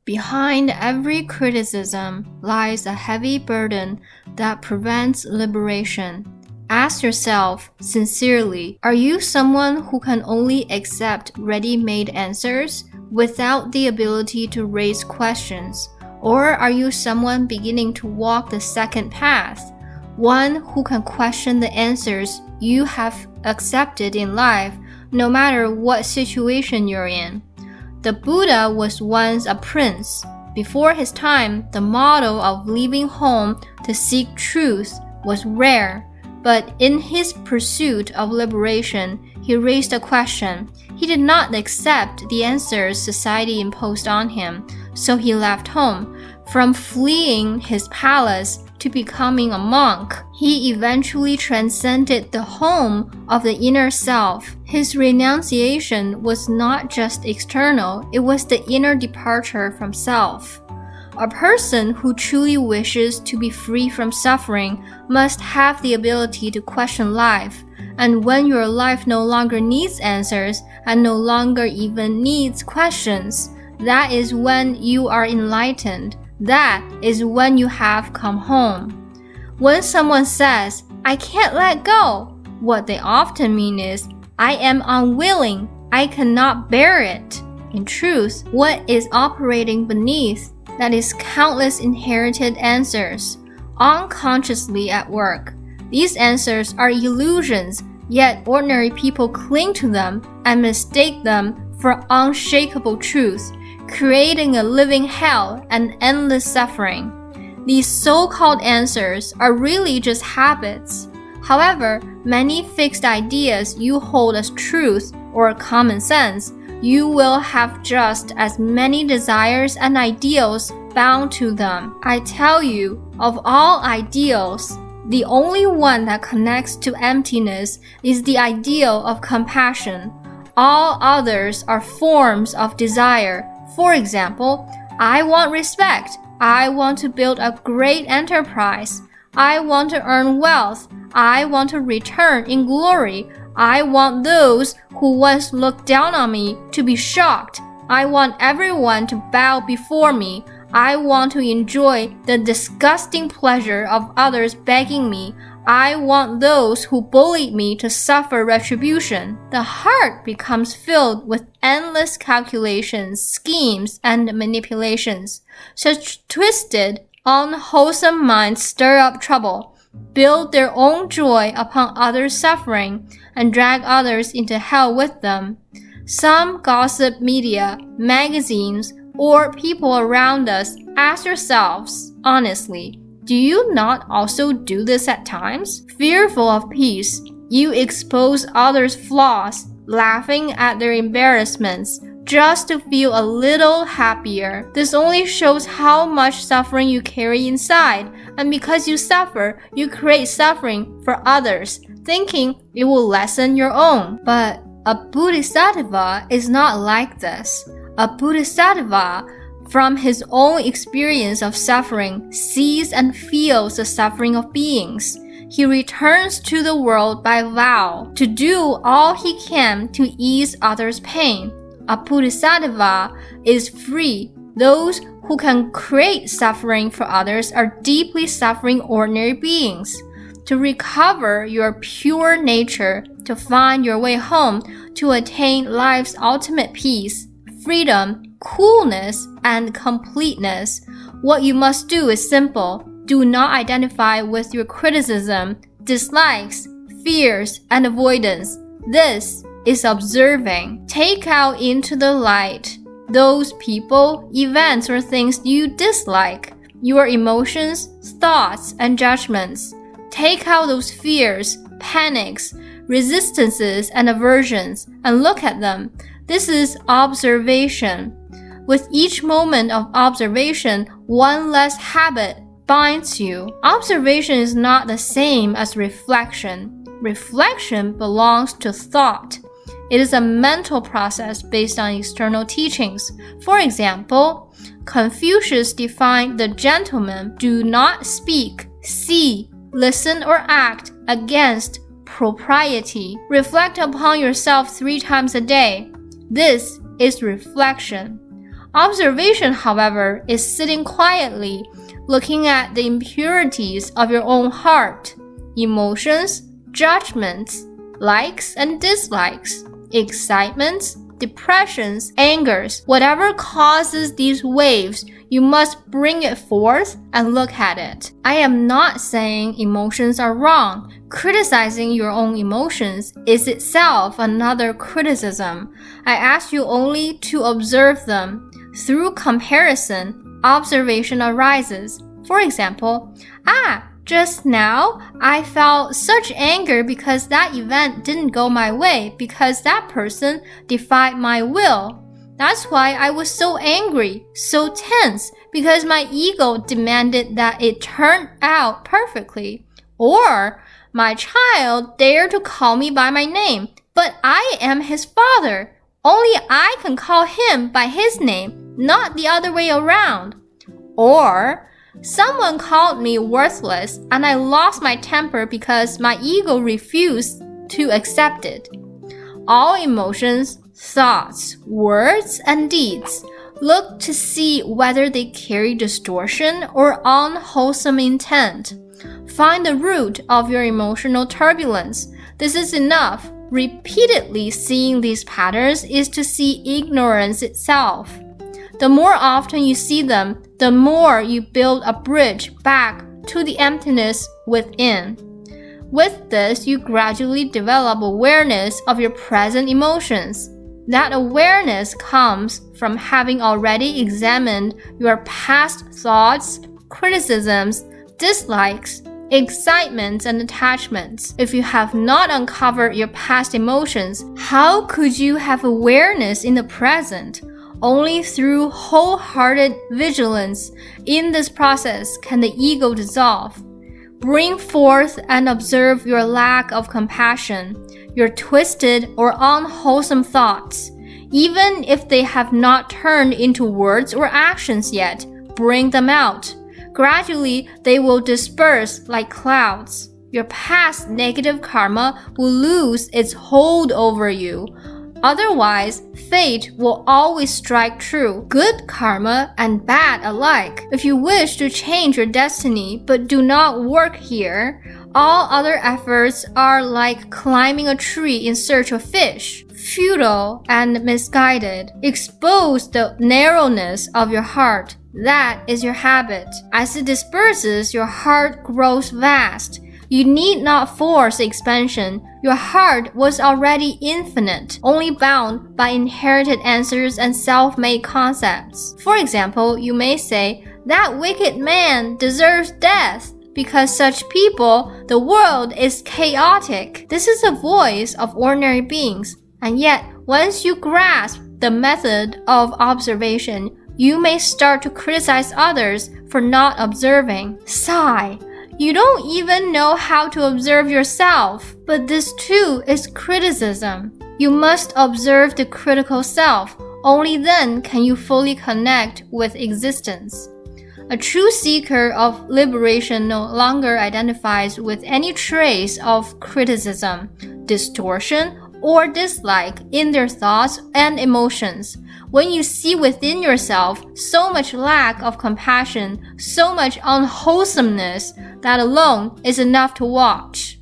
Behind every criticism lies a heavy burden that prevents liberation. Ask yourself sincerely, are you someone who can only accept ready-made answers without the ability to raise questions? Or are you someone beginning to walk the second path, one who can question the answers you have accepted in life, no matter what situation you're in? The Buddha was once a prince. Before his time, the model of leaving home to seek truth was rare. But in his pursuit of liberation, he raised a question. He did not accept the answers society imposed on him, so he left home. From fleeing his palace to becoming a monk, he eventually transcended the home of the inner self. His renunciation was not just external, it was the inner departure from self. A person who truly wishes to be free from suffering must have the ability to question life. And when your life no longer needs answers and no longer even needs questions, that is when you are enlightened. That is when you have come home. When someone says, I can't let go, what they often mean is, I am unwilling, I cannot bear it. In truth, what is operating beneath that is countless inherited answers, unconsciously at work. These answers are illusions, yet ordinary people cling to them and mistake them for unshakable truth, creating a living hell and endless suffering. These so-called answers are really just habits. However, many fixed ideas you hold as truth or common sense, you will have just as many desires and ideals bound to them. I tell you, of all ideals, the only one that connects to emptiness is the ideal of compassion. All others are forms of desire. For example, I want respect. I want to build a great enterprise. I want to earn wealth. I want to return in glory. I want those who once looked down on me to be shocked. I want everyone to bow before me. I want to enjoy the disgusting pleasure of others begging me. I want those who bullied me to suffer retribution. The heart becomes filled with endless calculations, schemes, and manipulations. Such twisted, unwholesome minds stir up trouble, build their own joy upon others' suffering, and drag others into hell with them. Some gossip media, magazines, or people around us, ask yourselves honestly, do you not also do this at times? Fearful of peace, you expose others' flaws, laughing at their embarrassments, just to feel a little happier. This only shows how much suffering you carry inside, and because you suffer, you create suffering for others, thinking it will lessen your own. But a Bodhisattva is not like this. A Bodhisattva, from his own experience of suffering, sees and feels the suffering of beings. He returns to the world by vow to do all he can to ease others' pain. A Bodhisattva is free. Those who can create suffering for others are deeply suffering ordinary beings. To recover your pure nature, to find your way home, to attain life's ultimate peace, freedom, coolness, and completeness, what you must do is simple. Do not identify with your criticism, dislikes, fears, and avoidance. This is observing. Take out into the light those people, events, or things you dislike, your emotions, thoughts, and judgments. Take out those fears, panics, resistances, and aversions, and look at them. This is observation. With each moment of observation, one less habit binds you. Observation is not the same as reflection. Reflection belongs to thought. It is a mental process based on external teachings. For example, Confucius defined the gentleman do not speak, see, listen, or act against propriety. Reflect upon yourself 3 times a day. This is reflection. Observation, however, is sitting quietly, looking at the impurities of your own heart, emotions, judgments, likes and dislikes, excitements, depressions, angers. Whatever causes these waves, you must bring it forth and look at it. I am not saying emotions are wrong. Criticizing your own emotions is itself another criticism. I ask you only to observe them. Through comparison, observation arises. For example, just now, I felt such anger because that event didn't go my way, because that person defied my will. That's why I was so angry, so tense, because my ego demanded that it turn out perfectly. Or, my child dared to call me by my name, but I am his father. Only I can call him by his name, not the other way around. Or, someone called me worthless and I lost my temper because my ego refused to accept it. All emotions, thoughts, words, and deeds look to see whether they carry distortion or unwholesome intent. Find the root of your emotional turbulence. This is enough. Repeatedly seeing these patterns is to see ignorance itself. The more often you see them, the more you build a bridge back to the emptiness within. With this, you gradually develop awareness of your present emotions. That awareness comes from having already examined your past thoughts, criticisms, dislikes, excitements, and attachments. If you have not uncovered your past emotions, how could you have awareness in the present? Only through wholehearted vigilance in this process can the ego dissolve. Bring forth and observe your lack of compassion, your twisted or unwholesome thoughts. Even if they have not turned into words or actions yet, bring them out. Gradually, they will disperse like clouds. Your past negative karma will lose its hold over you. Otherwise, fate will always strike true, good karma and bad alike. If you wish to change your destiny but do not work here, all other efforts are like climbing a tree in search of fish, futile and misguided. Expose the narrowness of your heart. That is your habit. As it disperses, your heart grows vast. You need not force expansion. Your heart was already infinite, only bound by inherited answers and self-made concepts. For example, you may say, that wicked man deserves death. Because such people, the world is chaotic. This is the voice of ordinary beings. And yet, once you grasp the method of observation, you may start to criticize others for not observing. Sigh. You don't even know how to observe yourself. But this too is criticism. You must observe the critical self. Only then can you fully connect with existence. A true seeker of liberation no longer identifies with any trace of criticism, distortion, or dislike in their thoughts and emotions. When you see within yourself so much lack of compassion, so much unwholesomeness, that alone is enough to watch.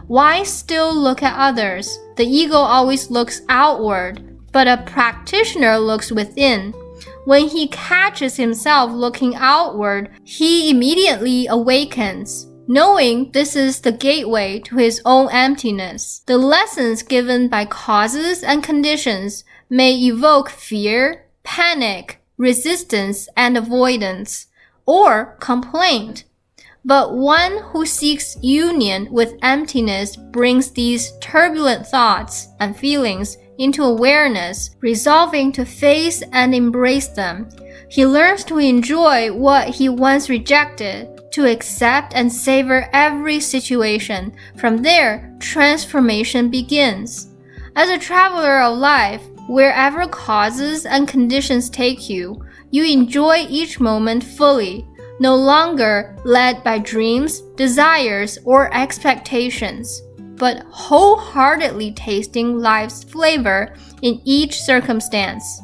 Why still look at others? The ego always looks outward, but a practitioner looks within. When he catches himself looking outward, he immediately awakens, knowing this is the gateway to his own emptiness. The lessons given by causes and conditions may evoke fear, panic, resistance, and avoidance, or complaint. But one who seeks union with emptiness brings these turbulent thoughts and feelings into awareness, resolving to face and embrace them. He learns to enjoy what he once rejected, to accept and savor every situation. From there, transformation begins. As a traveler of life, wherever causes and conditions take you, you enjoy each moment fully, no longer led by dreams, desires, or expectations, but wholeheartedly tasting life's flavor in each circumstance.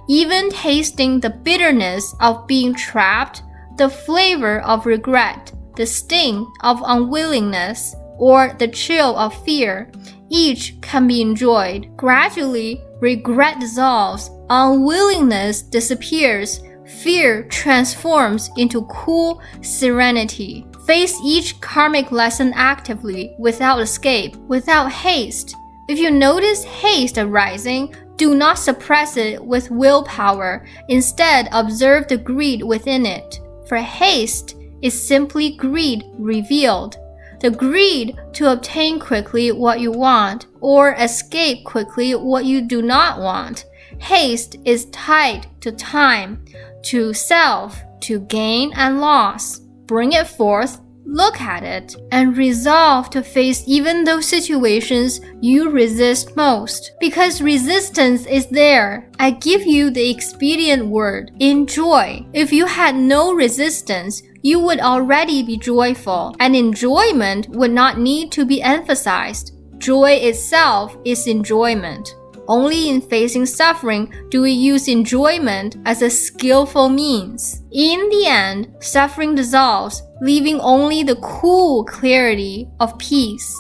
even tasting the bitterness of being trapped, the flavor of regret, the sting of unwillingness, or the chill of fear, each can be enjoyed. Gradually, regret dissolves, unwillingness disappears, fear transforms into cool serenity. Face each karmic lesson actively, without escape, without haste. If you notice haste arising, do not suppress it with willpower. Instead, observe the greed within it. For haste is simply greed revealed. The greed to obtain quickly what you want, or escape quickly what you do not want. Haste is tied to time, to self, to gain and loss. Bring it forth, look at it, and resolve to face even those situations you resist most. Because resistance is there, I give you the expedient word, enjoy. If you had no resistance, you would already be joyful, and enjoyment would not need to be emphasized. Joy itself is enjoyment. Only in facing suffering do we use enjoyment as a skillful means. In the end, suffering dissolves, leaving only the cool clarity of peace.